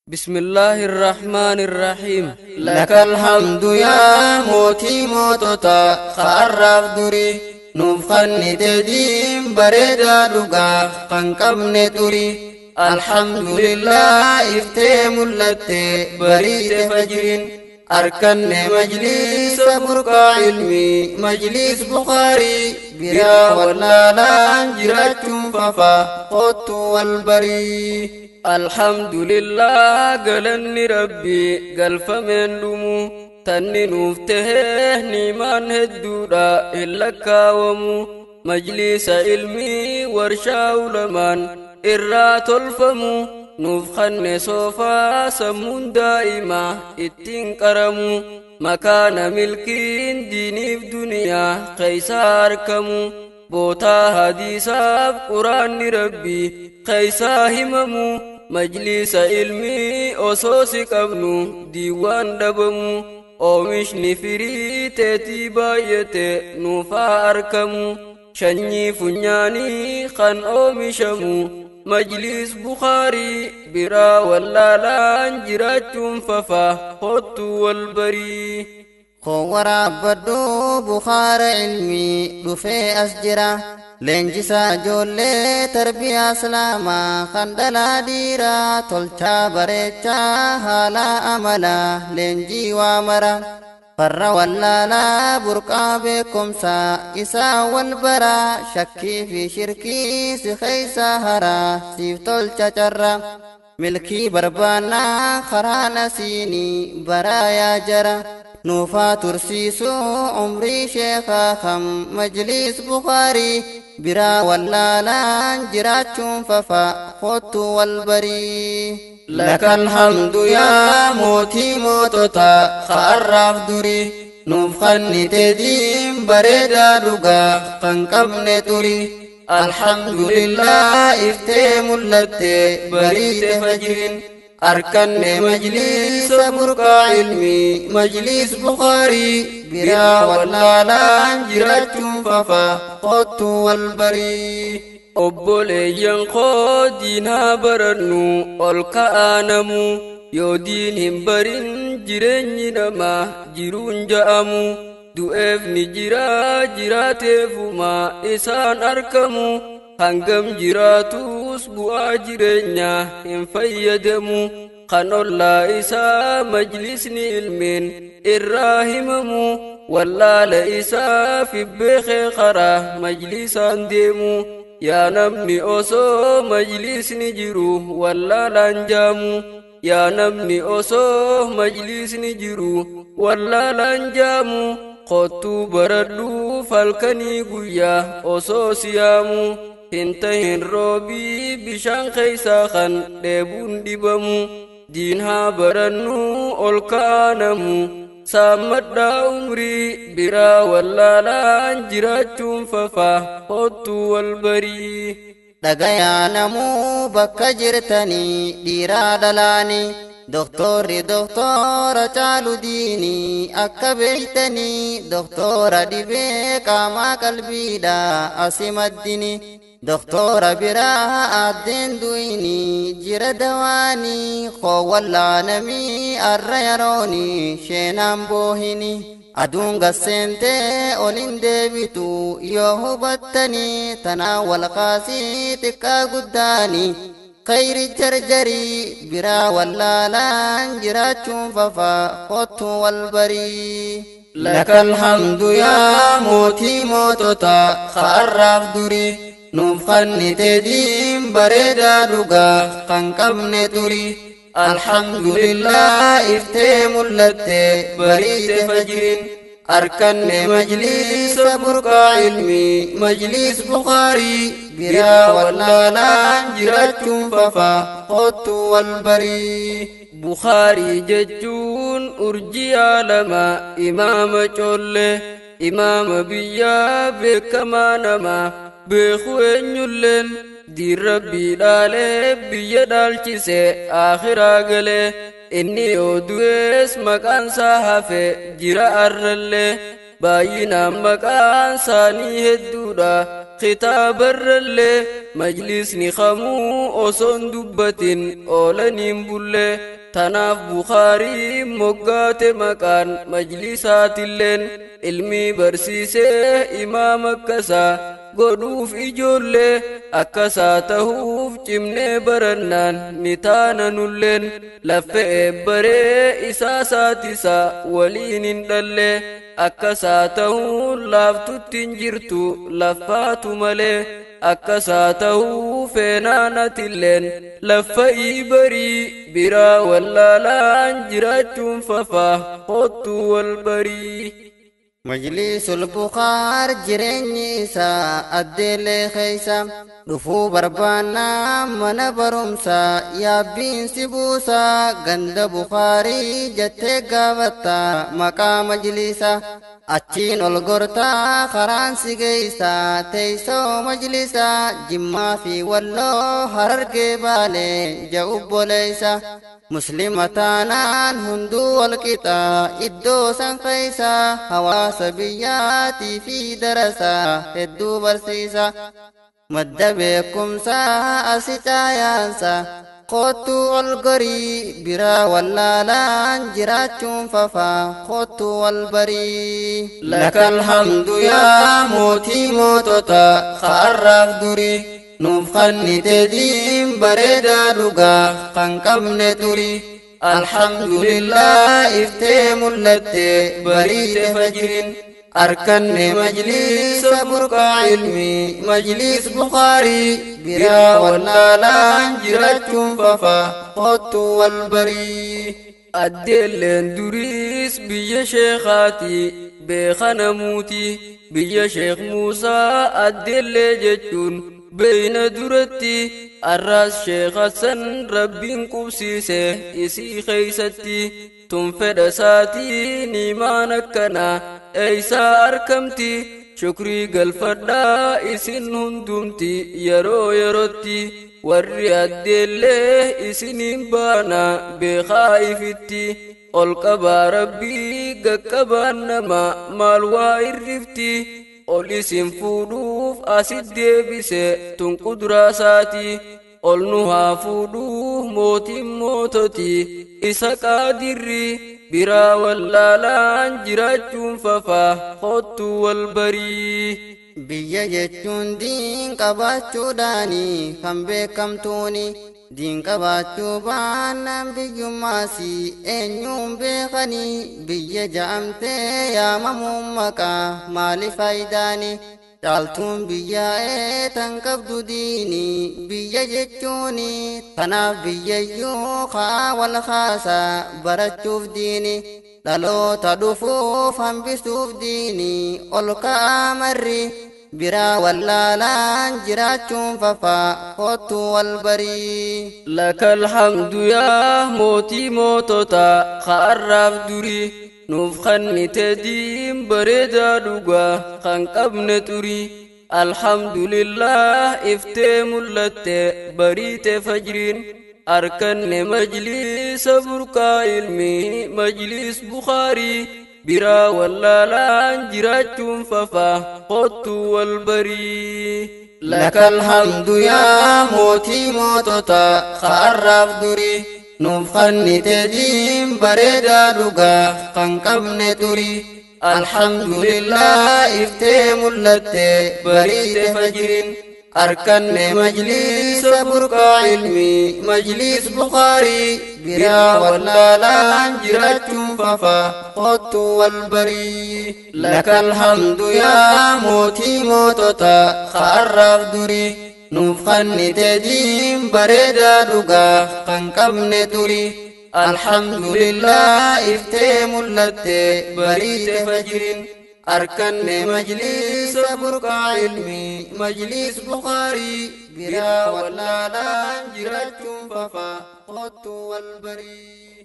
بسم الله الرحمن الرحيم. لك الحمد يا موتي موتوتا خرف دري نفخن تديم بريدا لغا قنقبن تري الحمد لله افتهم اللتي بريد فجر أركن مجلس برقع علمي مجلس بخاري برا ولا لا جراتم ففا قط والبري الحمد لله قالني ربي قال فمن دمو تني نفته نيمان هدودا إلا كاومو مجلس علمي ورشا علمان إرات الفمو نفخن صوفا سمون دائما اتنكرمو مكان ملكين ديني في دنيا قيسار كمو بوتا حديثا قرآن ربي قيسا هممو مجلس علمي أصوص قبنو ديوان دبمو أومشني فري تيتي بايته نوفا أركمو شني فنياني خان أومشمو مجلس بخاري برا ولا لان جراتم ففا خطو والبري خورا بدو بخار علمي دفي أسجرا لنجسا جولي تربية سلاما خندلا ديرا تلچا بريچا حالا أملا لنجي وامرا فر ولا لا برقا بكمسا إسا والبرا شكي في شركي سخيسا هرا سيف تلچا چرا ملكي بربانا خرانا سيني برايا جرا نوفا ترسيسو عمري شيخا خم مجلس بخاري برا ولا لان جراتشون ففا خطو والبري لك الحمد يا موتي موتوتا خرف دري نفخن تديم بريدا لغا قنقبن تري الحمد لله افتهم اللتي بريد فجر أركن مجلس برقع علمي مجلس بخاري برا ولا لا جراتم ففا قط والبري obboleeyyan koo diinaa barannu ol ka'aanamu yoo diin hin barin jireenyi namaa jiruun ja'amu du'eef ni jira jiraateefuma isaan arkamu hangam jiraatus bu'aa jireenyaa hin fayyadamu kan ollaa isaa majlisni ilmiin irraa himamu wallaala isaa fi beekee karaa majlisaan deemu yaa namni osoo majlisni jiru wallaalaan jaamu yaa namni osoo majlisni jiru wallaalaan jaamu qottuu baradhuu falkanii guyyaa osoo siyaamu hintahin roobii bishaan keeysaa kan dheebuun dhibamu diin haa barannuu ol ka'aanamu saammadhaa umrii biraa wallaalaan jiraachuun fafaa hottuu walbarii dhagayaa namuu bakka jirtanii dhiiraa dhalaanii doktorri doktora caalu diinii akka beeytanii doktora dhibee qaamaa qalbiidha asimaddini doktora biraa addeen du'inii jira dawaanii koo wallaanamii arra yeroonii sheenaan boohini aduun gasseentee olin deebitu yoo hubattanii tanaa walqaasii xiqqaa guddaanii خير جرجري برا ولا لان جراتشون ففا خط والبري لك الحمد يا موتي موتوتا خرف دري نفخن تديم بريدا لغا قنقبن تري الحمد لله افتهم اللتي بريد فجر أركن مجلس برقع علمي مجلس بخاري برا ولا لا جراتشون ففا قط والبري بخاري ججون أرجي عالما إمام جله إمام بيا بكما نما بخوين يلن دي ربي لالي بيا دالچسي آخرا غلي inni odues maqaan isaa hafe jira arralle baay'inaan maqaan isaanii hedduudha kitaabarralle majlisni khamuu oson dubbatin oolaniin bullee tanaaf Bukaarii moggaate maqaan majlisaatilleen ilmii barsiisee imaam akkasaa godhuuf ijoollee akkasaa tahuuf cimnee barannaan ni taana nulleen laffe eebbaree isaa saatisaa waliin hin dhallee akkasaa tahuun laaftuttiin jirtu laffaatu malee akkasaa tahuu feenaanatilleen laffa barii biraa wallaalaan jiraachuun fafaa hottuu wal barii. Majlisul Bukaar jireenyi isaa addeellee keeysa dhufuu barbaannaa mana barumsaa yaabbiin si buusaa ganda Bukaarii jettee gaafatta maqaa majlisa achiin ol gortaa karaan si geeysa teeysoo majlisa Jimmaa fi Walloo Harargee Baalee ja'ubboleeysa muslima taanaan hunduu wal qixaa iddoo san keeysa hawaasa biyyaatii fi darasaa hedduu barsiisa madda beekumsaa asi caayaansa kottuu ol gorii biraa wallaalaan jiraachuun fafaa kottuu wal barii. Lakal hamdu yaa mootii mootota har'aaf durii nuuf kannite diin bareedaa dhugaa kan qabne turii. Alhamdulillah iftee mul'atte bariite fajriin arkanne majlisa burqaa ilmi majlis Bukaarii biraa wallaalaan jiraachuun fafaa kottuu wal barii. Addeelleen duriis biyya sheekhaati beekana muutii biyya sheekh Muusaa addeellee jechuun beeyna duratti arraas sheekh Hassan rabbiin qubsiise isii keeysatti tun fedha isaatii niimaan akkanaa eeysaa arkamti shukrii galfadhaa isin hundumti yeroo yerootti warri addeellee isiniin baana beekaa ifitti ol qabaa rabbii gaqqabaan namaa maal waa irrifti ol isin fuudhuuf asit deebise tun quduraa isaati ol nu haa fuudhuuf mootiin moototi isa qaadirri biraa wallaalaan jiraachuun fafaa kottuu wal barii. Biyya jechuun diin qabaachuudhaani kan beekamtuuni diin qabaachuu baannaan biyyummaasi eenyuun beekanii biyya ja'amtee yaamamuun maqaa maali faayidaani caaltuun biyyaa tan qabdu diini biyya jechuuni tanaaf biyyayyuu kaa wal kaasaa barachuuf diini dhaloota dhufuuf hambisuuf diini ol ka'aa marri biraa wallaalaan jiraachuun fafaa kottuu wal barii. Lakal hamdu yaa mootii mootota har'aaf durii nuuf kannite diin bareedaa dhugaa kan qabne turii. Alhamdulillah iftee mul'atte bariite fajriin arkanne majlisa burqaa ilmi majlis Bukaarii biraa wallaalaan jiraachuun fafaa kottuu wal barii. Lakal hamdu yaa mootii mootota har'aaf durii nuuf kannite diin bareedaa dhugaa kan qabne turii. Alhamdulillah iftee mul'atte bariite fajriin arkanne majlisa burqaa ilmi majlis Bukaarii biraa wallaalaan jiraachuun fafaa kottuu wal barii. Lakal hamdu yaa mootii mootota har'aaf durii nuuf kannite diin bareedaa dhugaa kan qabne turii. Alhamdulillah iftee mul'atte bariite fajriin arkanne majlisa burqaa ilmi majlis Bukaarii biraa wallaalaan jiraachuun fafaa kottuu wal barii.